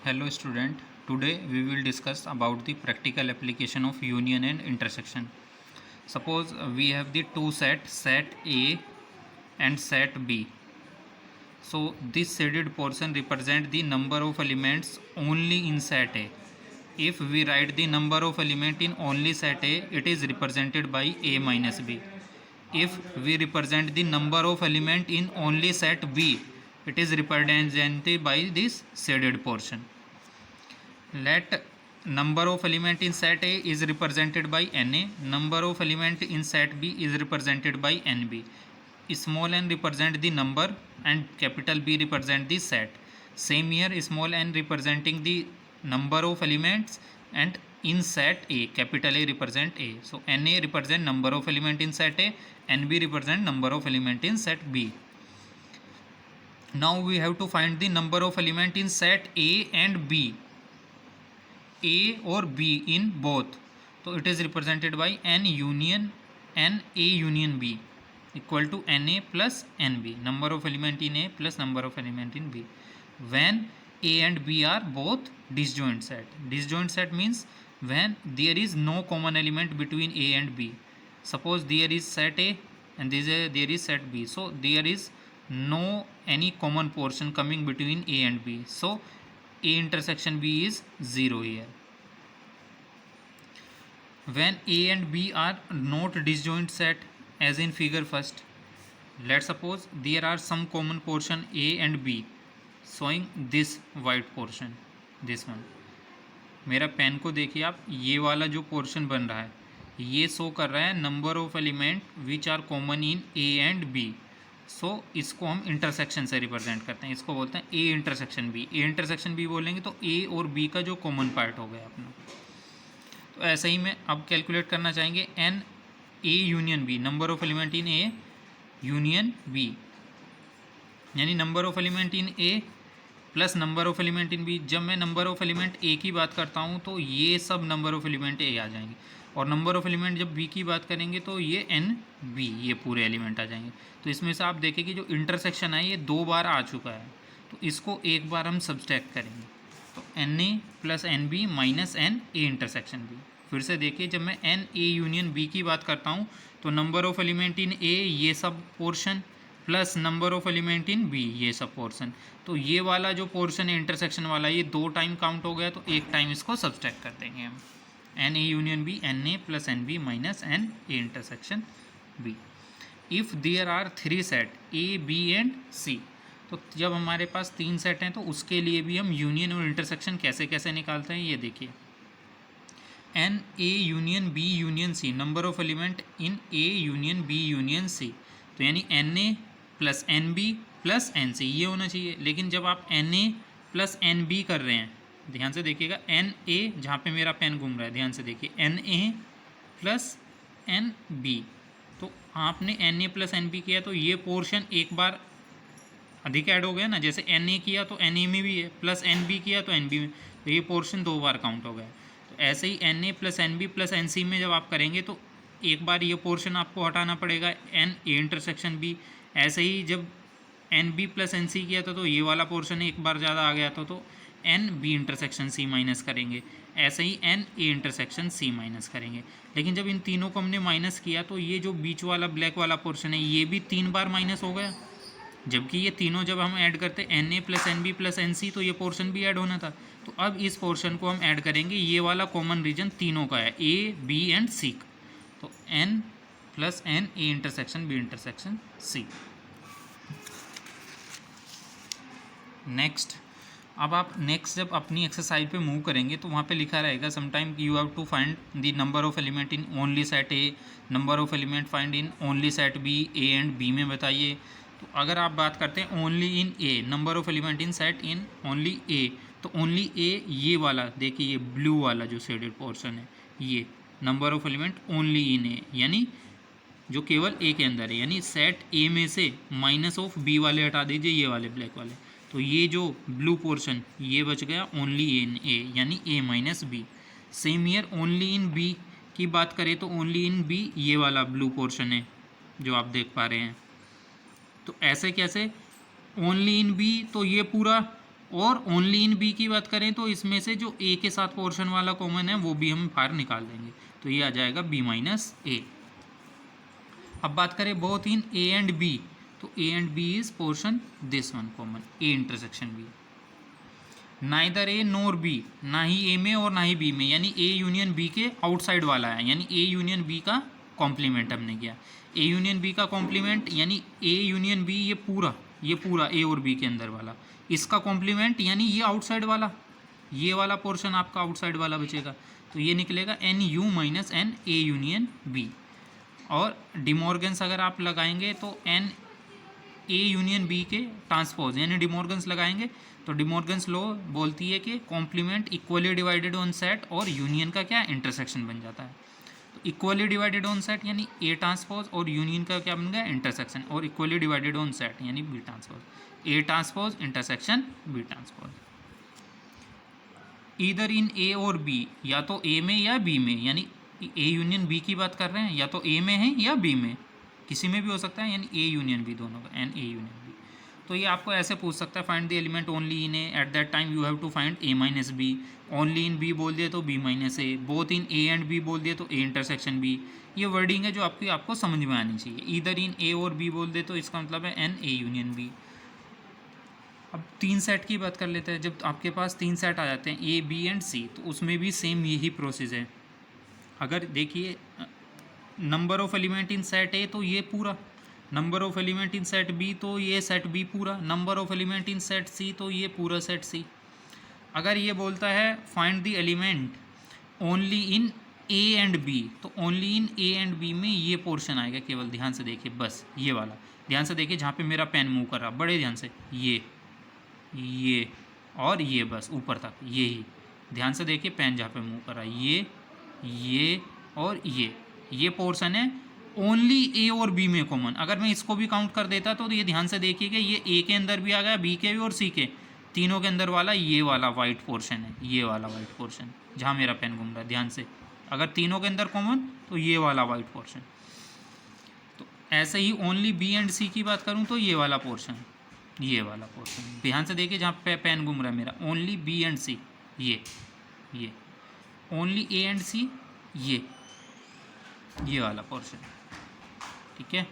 Hello student, today we will discuss about the practical application of union and intersection. Suppose we have the two sets, set A and set B. So this shaded portion represent the number of elements only in set A. If we write the number of element in only set A, it is represented by A minus B. If we represent the number of element in only set B, it is represented by this shaded portion. Let number of element in set A is represented by Na, number of element in set B is represented by Nb. Small n represent the number and capital B represent the set. Same here, small n representing the number of elements and in set A, capital A represent A. So Na represent number of element in set A, Nb represent number of element in set B. Now we have to find the number of element in set A and B. A or B in both, so it is represented by N union N A union B equal to Na plus Nb, number of element in A plus number of element in B, when A and B are both disjoint set. Disjoint set means when there is no common element between A and B. Suppose there is set A and there is set B, so there is no any common portion coming between A and B, so A intersection B is 0 here. When A and B are not disjoint set, as in figure first, let's suppose there are some common portion A and B showing this white portion, this one. मेरा pen को देखिए आप, ये वाला जो portion बन रहा है ये शो कर रहा है number of element which are common in A and B. सो इसको हम इंटरसेक्शन से रिप्रेजेंट करते हैं, इसको बोलते हैं A intersection B. A intersection B बोलेंगे तो ए और बी का जो कॉमन पार्ट हो गया अपना. तो ऐसे ही में अब कैलकुलेट करना चाहेंगे n A union B, number of element in A union B, यानी number of element in A plus number of element in B. जब मैं नंबर ऑफ एलिमेंट ए की बात करता हूँ तो ये सब नंबर ऑफ एलिमेंट ए आ जाएंगे, और नंबर ऑफ एलिमेंट जब बी की बात करेंगे तो ये एन बी, ये पूरे एलिमेंट आ जाएंगे. तो इसमें से आप देखें कि जो इंटरसेक्शन है ये 2 बार आ चुका है, तो इसको एक बार हम सब्सट्रैक्ट करेंगे. तो N A plus N B minus N A intersection B. फिर से देखिए, जब मैं एन ए यूनियन बी की बात करता हूँ तो number of element in A ये सब portion plus number of element in B ये सब पोर्शन. तो ये वाला जो पोर्शन है इंटरसेक्शन वाला, ये 2 टाइम काउंट हो गया, तो एक टाइम इसको सब्सट्रैक्ट कर देंगे हम. N A union B n A plus N B minus N A intersection B. If there are 3 set A B and C, तो जब हमारे पास 3 सेट हैं तो उसके लिए भी हम यूनियन और इंटरसेक्शन कैसे कैसे निकालते हैं ये देखिए. N A union B union C, number of element in A union B union C, तो यानी n A plus N B plus n C ये होना चाहिए. लेकिन जब आप n A plus N B कर रहे हैं, ध्यान से देखिएगा, एन ए जहाँ पे मेरा पेन घूम रहा है ध्यान से देखिए, n A plus N B, तो आपने n A plus N B किया तो ये पोर्शन एक बार अधिक ऐड हो गया ना. जैसे एन ए किया तो एन ए में भी है, प्लस एन बी किया तो एन बी में, तो ये पोर्शन 2 बार काउंट हो गया. तो ऐसे ही n A plus N B plus n C में जब आप करेंगे तो एक बार ये पोर्शन आपको हटाना पड़ेगा, एन ए इंटरसेक्शन बी. ऐसे ही जब n B plus n C किया था तो ये वाला पोर्शन एक बार ज़्यादा आ गया था, तो n B intersection C minus करेंगे. ऐसे ही n A intersection C minus करेंगे. लेकिन जब इन तीनों को हमने माइनस किया तो ये जो बीच वाला ब्लैक वाला पोर्शन है ये भी 3 बार माइनस हो गया, जबकि ये तीनों जब हम ऐड करते n A plus N B plus n C तो ये पोर्शन भी ऐड होना था. तो अब इस पोर्शन को हम ऐड करेंगे, ये वाला कॉमन रीजन तीनों का है, ए बी एंड सी का. तो n plus n A intersection B intersection C. Next, अब आप नेक्स्ट जब अपनी एक्सरसाइज पे मूव करेंगे तो वहाँ पे लिखा रहेगा sometime you have to find the number of element in only set A, number of element find in only set B, A and B में बताइए. तो अगर आप बात करते हैं only in A, number of element in set in only A, तो only ए ये वाला देखिए, ये ब्लू वाला जो शेडेड पोर्शन है ये number of element only in A, यानी जो केवल ए के अंदर है, यानी सेट ए में से माइनस ऑफ बी वाले हटा दीजिए, ये वाले ब्लैक वाले, तो ये जो ब्लू पोर्शन ये बच गया ओनली इन ए, यानी A minus B. Same here only in B की बात करें तो ओनली इन बी ये वाला ब्लू पोर्शन है जो आप देख पा रहे हैं. तो ऐसे कैसे, ओनली इन बी तो ये पूरा और ओनली इन बी की बात करें तो इसमें से जो ए के साथ पोर्शन वाला कॉमन है वो भी हम बाहर निकाल देंगे, तो ये आ जाएगा बी माइनस ए। अब बात करें both in A and B, तो A and B is portion this one common, A intersection B. Neither A nor B, ना ही ए में और ना ही बी में, यानी ए यूनियन बी के आउटसाइड वाला है, यानी ए यूनियन बी का कॉम्प्लीमेंट हमने किया। ए यूनियन बी का कॉम्प्लीमेंट यानी ए यूनियन बी, ये पूरा ए और बी के अंदर वाला, इसका कॉम्प्लीमेंट यानी ये आउटसाइड वाला, ये वाला पोर्शन आपका आउटसाइड वाला बचेगा, तो ये निकलेगा n U minus N A union B. और डिमॉर्गन्स अगर आप लगाएंगे तो एन ए यूनियन बी के ट्रांसपोज यानी डिमॉर्गन्स लगाएंगे, तो डिमॉर्गन्स लॉ बोलती है कि complement equally divided on set और यूनियन का क्या इंटरसेक्शन बन जाता है। तो इक्वली डिवाइडेड ऑन सेट यानी ए ट्रांसपोज और यूनियन का क्या बन गया इंटरसेक्शन, और इक्वली डिवाइडेड ऑन सेट यानी B transpose, A transpose intersection B transpose. Either in A और बी, या तो ए में या बी में, यानी ए यूनियन बी की बात कर रहे हैं, या तो ए में है या बी में, किसी में भी हो सकता है, यानी ए यूनियन बी दोनों का, एन ए यूनियन बी। तो ये आपको ऐसे पूछ सकता है find the element only in A, at that time you have to find A minus B. Only in B बोल दिए तो B minus A, both in A and B बोल दिए तो ए इंटरसेक्शन बी। ये वर्डिंग है जो आपको समझ में आनी चाहिए। ईदर इन ए और बी बोल दे तो इसका मतलब है एन ए यूनियन बी। अब 3 सेट की बात कर लेते हैं। जब आपके पास 3 सेट आ जाते हैं ए बी एंड सी, तो उसमें भी सेम यही प्रोसेस है। अगर देखिए number of element in set A तो ये पूरा, number of element in set B तो ये सेट बी पूरा, number of element in set C तो ये पूरा सेट सी। अगर ये बोलता है find the element only in A and B, तो only in A and B में ये पोर्शन आएगा केवल, ध्यान से देखिए, बस ये वाला ध्यान से देखिए जहाँ पे मेरा पेन मूव कर रहा, बड़े ध्यान से, ये और ये, बस ऊपर तक ये ही ध्यान से देखिए, पेन जहाँ पे मूव कर रहा है ये और ये पोर्शन है ओनली ए और बी में कॉमन। अगर मैं इसको भी काउंट कर देता तो ये ध्यान से देखिए कि ये ए के अंदर भी आ गया, बी के भी और सी के, तीनों के अंदर वाला ये वाला वाइट पोर्शन है, ये वाला वाइट पोर्शन जहाँ मेरा पेन घूम रहा है, ध्यान से, अगर तीनों के अंदर कॉमन तो ये वाला वाइट पोर्शन। तो ऐसे ही ओनली बी एंड सी की बात करूँ तो ये वाला पोर्शन, ये वाला पोर्शन ध्यान से देखिए जहाँ पे पेन घूम रहा है मेरा, ओनली बी एंड सी ये ओनली ए एंड सी ये वाला पोर्शन, ठीक है।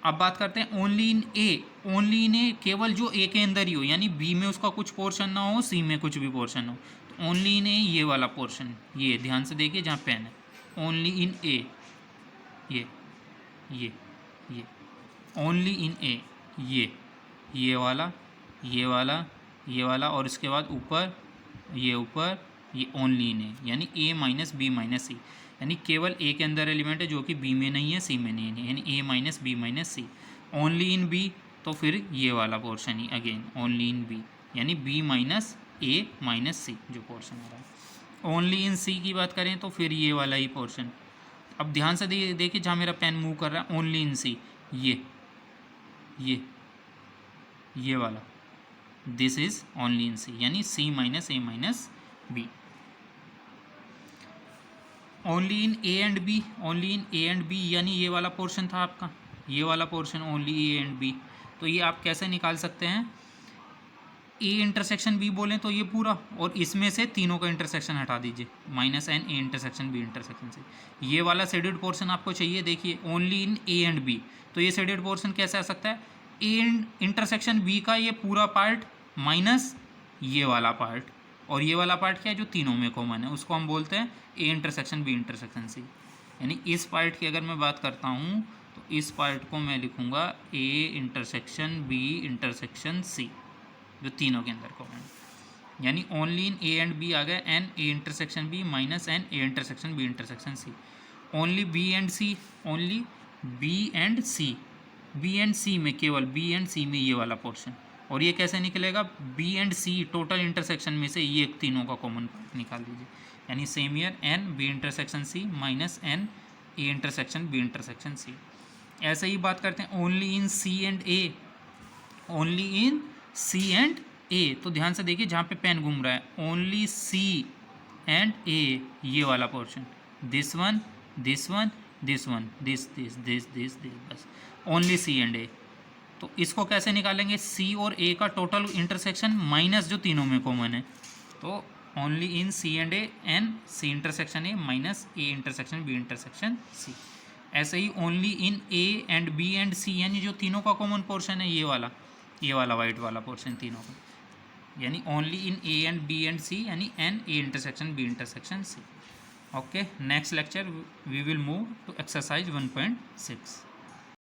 अब बात करते हैं only in A. Only in ए केवल जो ए के अंदर ही हो, यानी बी में उसका कुछ पोर्शन ना हो, सी में कुछ भी पोर्शन हो, तो ओनली इन ए ये वाला पोर्शन, ये ध्यान से देखिए जहाँ पेन है, ओनली इन ए ये ओनली इन ए ये वाला और इसके बाद ऊपर ये ओनली इन ए, यानी ए माइनस बी माइनस सी, यानी केवल ए के अंदर एलिमेंट है जो कि बी में नहीं है, सी में नहीं है, यानी A minus B minus C. Only in B तो फिर ये वाला पोर्शन ही अगेन ओनली इन बी, यानी B minus A minus C जो पोर्शन आ रहा है। ओनली इन सी की बात करें तो फिर ये वाला ही पोर्शन। अब ध्यान से देखिए जहाँ मेरा पेन मूव कर रहा है, ओनली इन सी ये वाला, this is only in C, यानी C minus A minus B. Only in A and B, only in A and B यानी ये वाला पोर्शन था आपका, ये वाला portion only A and B. तो ये आप कैसे निकाल सकते हैं, ए इंटरसेक्शन बी बोलें तो ये पूरा, और इसमें से तीनों का इंटरसेक्शन हटा दीजिए, minus N A intersection B intersection से। ये वाला शेडेड पोर्शन आपको चाहिए, देखिए only in A and B, तो ये शेडेड पोर्शन कैसे आ सकता है, ए इंटरसेक्शन बी का ये पूरा पार्ट माइनस ये वाला पार्ट, और ये वाला पार्ट क्या है जो तीनों में कॉमन है, उसको हम बोलते हैं A intersection B intersection C. यानी इस पार्ट की अगर मैं बात करता हूँ तो इस पार्ट को मैं लिखूँगा A intersection B intersection C, जो तीनों के अंदर कॉमन है। यानी only in A and B आ गया n A intersection B minus N A intersection B intersection C. Only B and C, only B and C में, केवल बी एंड सी में ये वाला पोर्शन, और ये कैसे निकलेगा, B and C total intersection में से ये तीनों का कॉमन पार्ट निकाल दीजिए, यानी same here n B intersection C minus N A intersection B intersection C. ऐसे ही बात करते हैं only in C and A, only in C and A, तो ध्यान से देखिए जहाँ पे पेन घूम रहा है, ओनली सी एंड ए ये वाला portion, this one this one this one this, बस ओनली सी एंड ए। तो इसको कैसे निकालेंगे, सी और ए का टोटल इंटरसेक्शन माइनस जो तीनों में कॉमन है, तो only in C and A n C intersection A minus A intersection B intersection C. ऐसे ही only in A and B and C, यानी जो तीनों का कॉमन पोर्शन है ये वाला वाइट वाला पोर्शन तीनों का, यानी only in A and B and C, यानी n A intersection B intersection C. Okay, next lecture we will move to exercise 1.6।